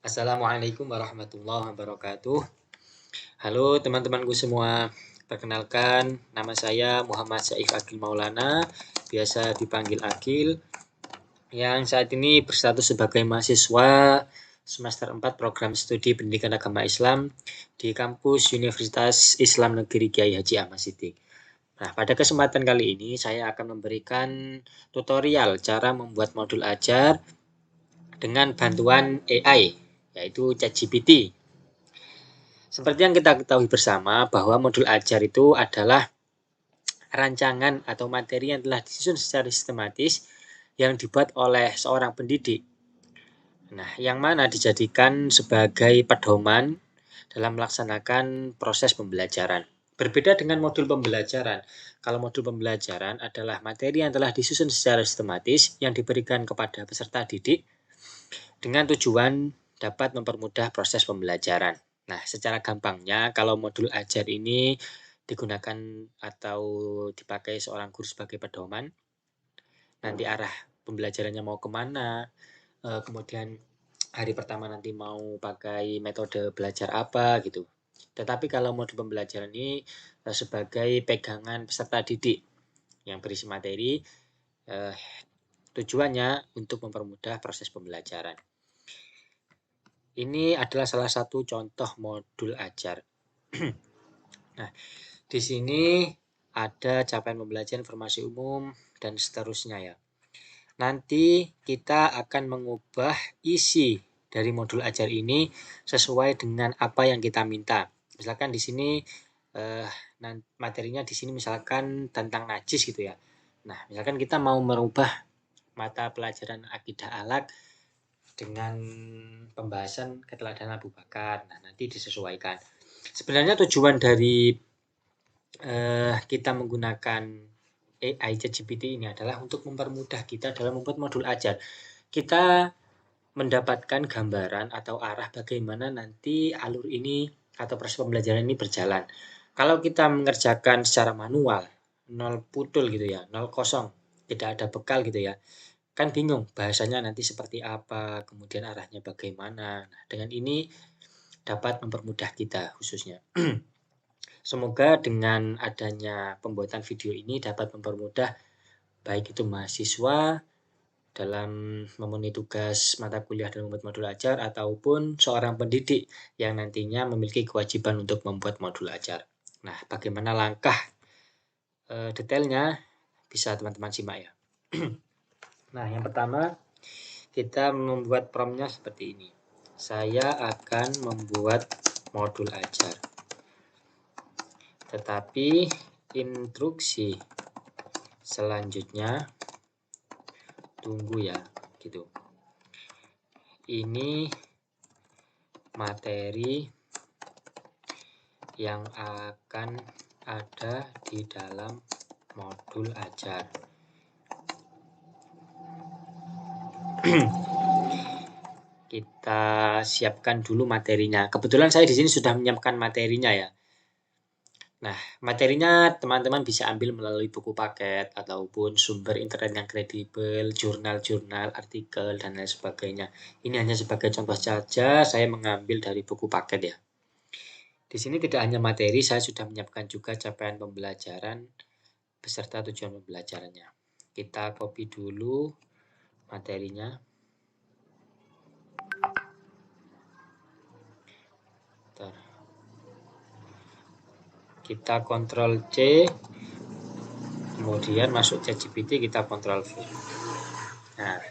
Assalamualaikum warahmatullahi wabarakatuh. Halo teman-temanku semua, perkenalkan nama saya Muhammad Saif Akil Maulana, biasa dipanggil Akil, yang saat ini berstatus sebagai mahasiswa semester 4 program studi pendidikan agama Islam di kampus Universitas Islam Negeri Kiai Haji Ahmad Siddiq. Nah, pada kesempatan kali ini saya akan memberikan tutorial cara membuat modul ajar dengan bantuan AI, yaitu ChatGPT. Seperti yang kita ketahui bersama bahwa modul ajar itu adalah rancangan atau materi yang telah disusun secara sistematis yang dibuat oleh seorang pendidik. Nah, yang mana dijadikan sebagai pedoman dalam melaksanakan proses pembelajaran. Berbeda dengan modul pembelajaran. Kalau modul pembelajaran adalah materi yang telah disusun secara sistematis yang diberikan kepada peserta didik dengan tujuan dapat mempermudah proses pembelajaran. Nah, secara gampangnya kalau modul ajar ini digunakan atau dipakai seorang guru sebagai pedoman, nanti arah pembelajarannya mau kemana, kemudian hari pertama nanti mau pakai metode belajar apa gitu. Tetapi kalau modul pembelajaran ini sebagai pegangan peserta didik yang berisi materi, tujuannya untuk mempermudah proses pembelajaran. Ini adalah salah satu contoh modul ajar. Nah, di sini ada capaian pembelajaran informasi umum dan seterusnya ya. Nanti kita akan mengubah isi dari modul ajar ini sesuai dengan apa yang kita minta. Misalkan di sini materinya di sini misalkan tentang najis gitu ya. Nah, misalkan kita mau merubah mata pelajaran akidah akhlak dengan pembahasan keteladanan Abu Bakar. Nah, nanti disesuaikan. Sebenarnya tujuan dari kita menggunakan AI ChatGPT ini adalah untuk mempermudah kita dalam membuat modul ajar. Kita mendapatkan gambaran atau arah bagaimana nanti alur ini atau proses pembelajaran ini berjalan. Kalau kita mengerjakan secara manual, nol putul gitu ya, nol kosong, tidak ada bekal gitu ya, kan bingung bahasanya nanti seperti apa, kemudian arahnya bagaimana. Nah, dengan ini dapat mempermudah kita khususnya. Semoga dengan adanya pembuatan video ini dapat mempermudah baik itu mahasiswa dalam memenuhi tugas mata kuliah dan membuat modul ajar ataupun seorang pendidik yang nantinya memiliki kewajiban untuk membuat modul ajar. Nah, bagaimana langkah detailnya bisa teman-teman simak ya. Nah, yang pertama kita membuat prompt-nya seperti ini. Saya akan membuat modul ajar. Tetapi instruksi selanjutnya tunggu ya, gitu. Ini materi yang akan ada di dalam modul ajar. Kita siapkan dulu materinya. Kebetulan saya di sini sudah menyiapkan materinya ya. Nah, materinya teman-teman bisa ambil melalui buku paket ataupun sumber internet yang kredibel, jurnal-jurnal, artikel, dan lain sebagainya. Ini hanya sebagai contoh saja, saya mengambil dari buku paket ya. Di sini tidak hanya materi, saya sudah menyiapkan juga capaian pembelajaran beserta tujuan pembelajarannya. Kita copy dulu materinya. Kita Ctrl C, kemudian masuk ChatGPT, kita Ctrl V. Nah,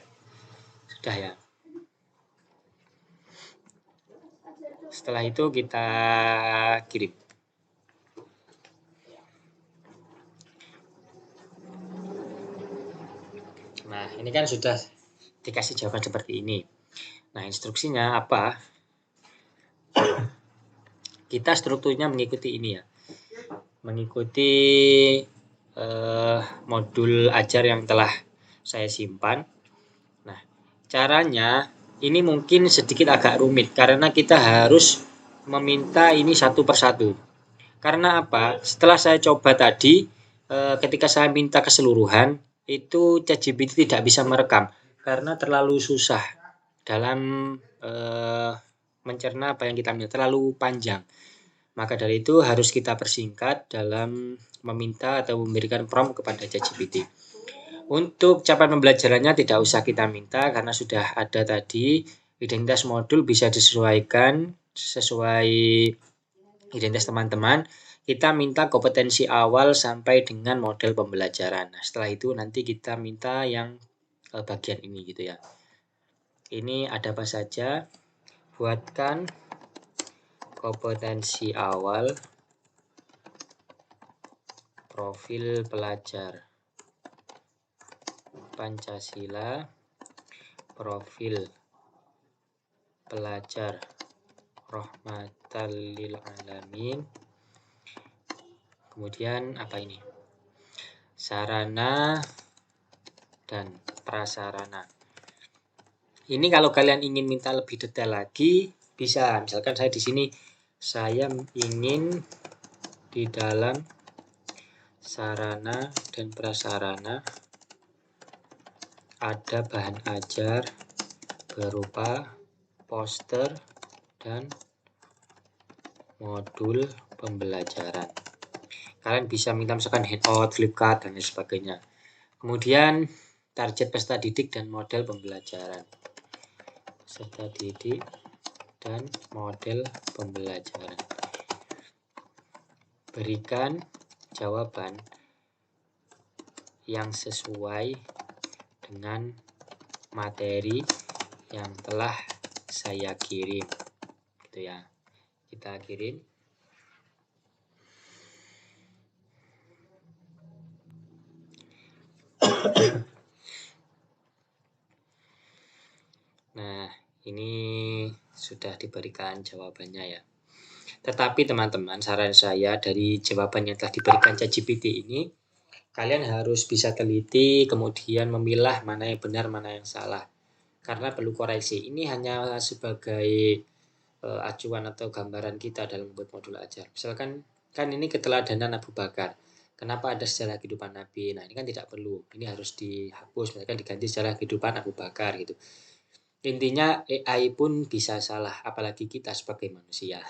sudah ya. Setelah itu kita kirim. Nah, ini kan sudah dikasih jawaban seperti ini. Nah, instruksinya apa? Kita strukturnya mengikuti ini ya. Mengikuti modul ajar yang telah saya simpan. Nah, caranya ini mungkin sedikit agak rumit karena kita harus meminta ini satu persatu. Karena apa? Setelah saya coba tadi, ketika saya minta keseluruhan, itu ChatGPT tidak bisa merekam karena terlalu susah. dalam mencerna apa yang kita minta, terlalu panjang. Maka dari itu harus kita persingkat dalam meminta atau memberikan prompt kepada ChatGPT. Untuk capaian pembelajarannya tidak usah kita minta karena sudah ada tadi, identitas modul bisa disesuaikan sesuai identitas teman-teman. Kita minta kompetensi awal sampai dengan model pembelajaran. Nah, setelah itu nanti kita minta yang bagian ini gitu ya. Ini ada apa saja? Buatkan kompetensi awal, profil pelajar Pancasila, profil pelajar rahmatan lil alamin. Kemudian apa ini? Sarana dan prasarana. Ini kalau kalian ingin minta lebih detail lagi, bisa. Misalkan saya di sini, saya ingin di dalam sarana dan prasarana ada bahan ajar berupa poster dan modul pembelajaran. Kalian bisa minta misalkan handout, flipchart, dan lain sebagainya. Kemudian target peserta didik dan model pembelajaran. Peserta didik dan model pembelajaran. Berikan jawaban yang sesuai dengan materi yang telah saya kirim. Gitu ya. Kita kirim. Nah, ini sudah diberikan jawabannya ya. Tetapi teman-teman, saran saya dari jawaban yang telah diberikan ChatGPT ini, kalian harus bisa teliti, kemudian memilah mana yang benar, mana yang salah. Karena perlu koreksi. Ini hanya sebagai acuan atau gambaran kita dalam membuat modul ajar. Misalkan, kan ini keteladanan Abu Bakar. Kenapa ada sejarah kehidupan Nabi? Nah, ini kan tidak perlu. Ini harus dihapus, misalkan diganti sejarah kehidupan Abu Bakar gitu. Intinya AI pun bisa salah, apalagi kita sebagai manusia.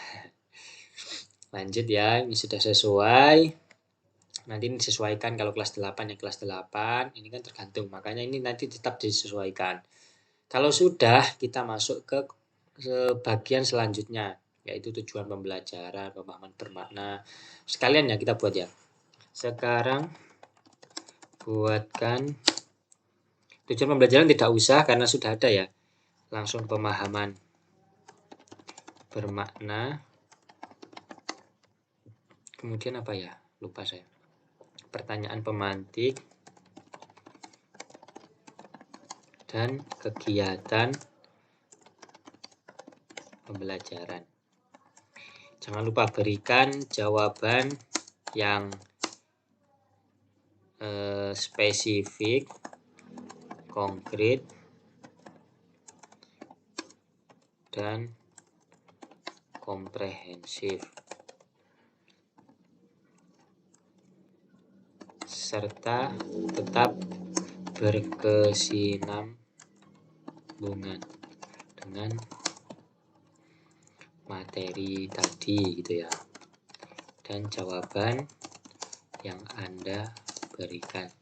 Lanjut ya, ini sudah sesuai. Nanti ini disesuaikan kalau kelas 8 ya kelas 8, ini kan tergantung. Makanya ini nanti tetap disesuaikan. Kalau sudah, kita masuk ke bagian selanjutnya, yaitu tujuan pembelajaran, pemahaman bermakna. Sekalian ya kita buat ya. Sekarang buatkan tujuan pembelajaran tidak usah karena sudah ada ya. Langsung pemahaman bermakna. Kemudian apa ya? Lupa saya. Pertanyaan pemantik dan kegiatan pembelajaran. Jangan lupa berikan jawaban yang spesifik, konkret, dan komprehensif, serta tetap berkesinambungan dengan materi tadi gitu ya, dan jawaban yang Anda berikan.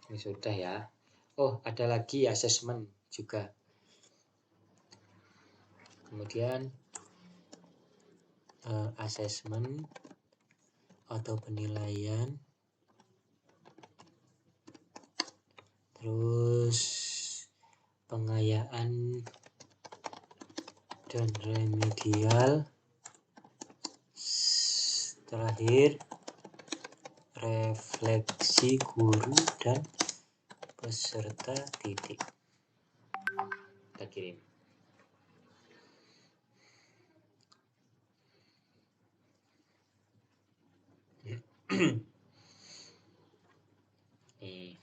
Ini sudah ya. Oh, ada lagi asesmen juga. Kemudian asesmen atau penilaian, terus pengayaan dan remedial, terakhir refleksi guru dan peserta didik. Kita kirim. Nih.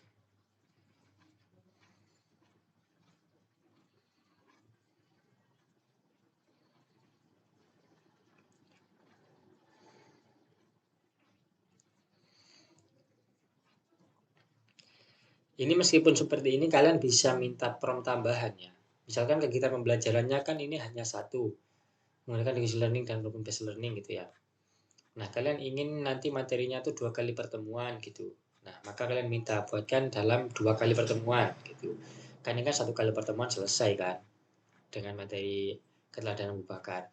Ini meskipun seperti ini kalian bisa minta prompt tambahan ya. Misalkan kegiatan pembelajarannya kan ini hanya satu, menggunakan English learning dan problem based learning gitu ya. Nah, kalian ingin nanti materinya itu 2 kali pertemuan gitu. Nah, maka kalian minta buatkan dalam 2 kali pertemuan gitu. Kan ini kan 1 kali pertemuan selesai kan dengan materi keteladanan Abu Bakar.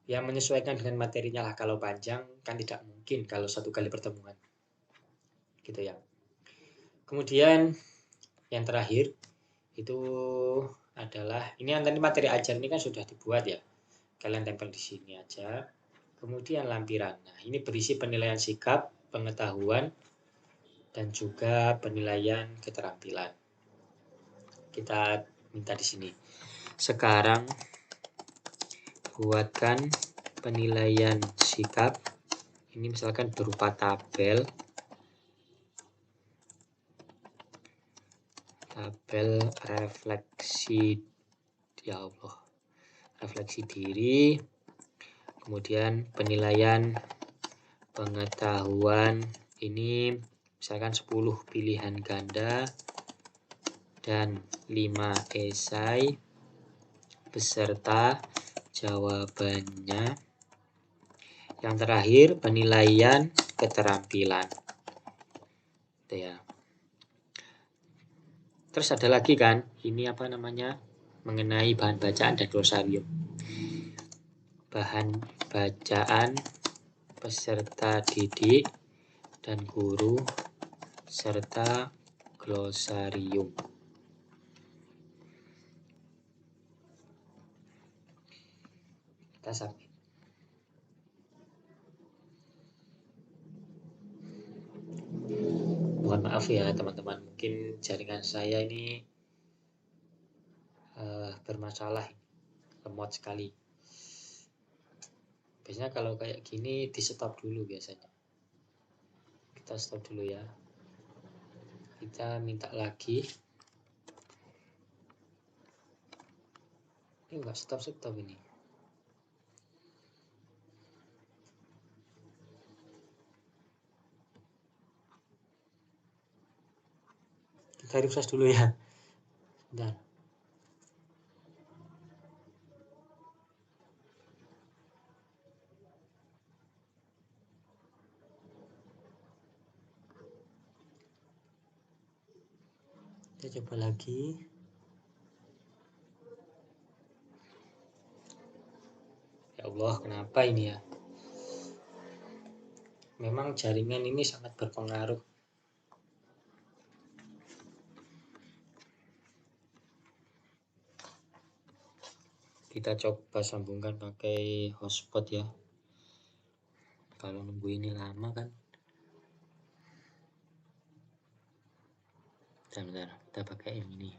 Yang menyesuaikan dengan materinya lah, kalau panjang kan tidak mungkin kalau 1 kali pertemuan. Gitu ya. Kemudian yang terakhir itu adalah ini yang tadi materi ajar ini kan sudah dibuat ya. Kalian tempel di sini aja. Kemudian lampiran. Nah, ini berisi penilaian sikap, pengetahuan, dan juga penilaian keterampilan. Kita minta di sini. Sekarang buatkan penilaian sikap. Ini misalkan berupa tabel refleksi, ya Allah, refleksi diri. Kemudian penilaian pengetahuan ini misalkan 10 pilihan ganda dan 5 esai beserta jawabannya. Yang terakhir penilaian keterampilan. Itu ya. Terus ada lagi kan, ini apa namanya, mengenai bahan bacaan dan glosarium. Bahan bacaan peserta didik dan guru serta glosarium. Kita submit. Mohon maaf ya teman-teman, mungkin jaringan saya ini bermasalah, lemot sekali. Biasanya kalau kayak gini di stop dulu biasanya. Kita stop dulu ya. Kita minta lagi. Ini enggak stop ini. Kita refresh dulu ya. Bentar. Kita coba lagi. Ya Allah, kenapa ini ya? Memang jaringan ini sangat berpengaruh. Kita coba sambungkan pakai hotspot ya. Kalau nunggu ini lama kan. Bentar, kita pakai yang ini.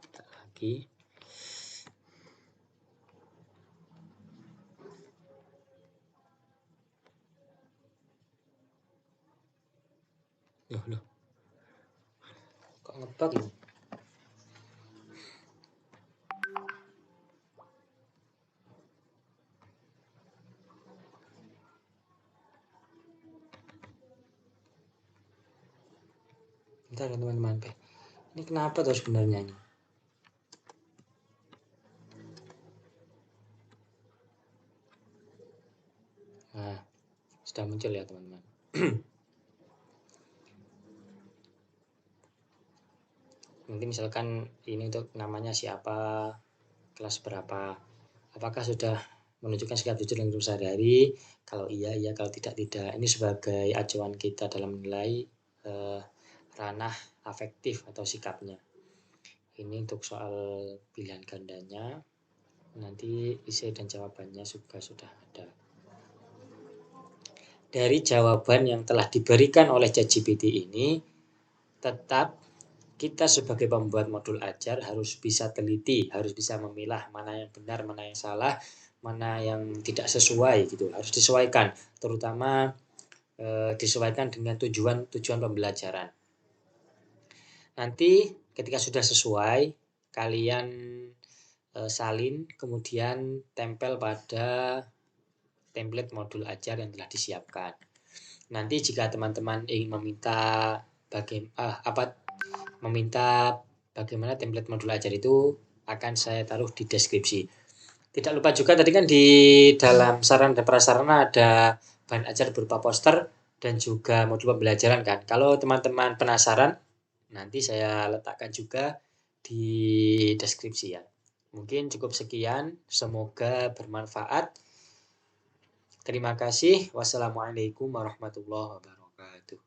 Kita lagi. Loh. Kok ngebug ini? Bentar ya teman-teman. Ini kenapa tuh sebenarnya ini? Nah, sudah muncul ya teman-teman. Nanti misalkan ini untuk namanya siapa, kelas berapa, apakah sudah menunjukkan sikap jujur dan sehari-hari. Kalau iya, kalau tidak. Ini sebagai acuan kita dalam menilai ranah afektif atau sikapnya. Ini untuk soal pilihan gandanya, nanti isi dan jawabannya juga sudah ada. Dari jawaban yang telah diberikan oleh ChatGPT ini, tetap kita sebagai pembuat modul ajar harus bisa teliti, harus bisa memilah mana yang benar, mana yang salah, mana yang tidak sesuai gitu. Harus disesuaikan, terutama disesuaikan dengan tujuan pembelajaran. Nanti ketika sudah sesuai, kalian salin, kemudian tempel pada template modul ajar yang telah disiapkan. Nanti jika teman-teman ingin meminta bagaimana template modul ajar itu akan saya taruh di deskripsi. Tidak lupa juga tadi kan di dalam saran dan prasarana ada bahan ajar berupa poster dan juga modul pembelajaran kan. Kalau teman-teman penasaran, nanti saya letakkan juga di deskripsi ya. Mungkin cukup sekian, semoga bermanfaat. Terima kasih. Wassalamualaikum warahmatullahi wabarakatuh.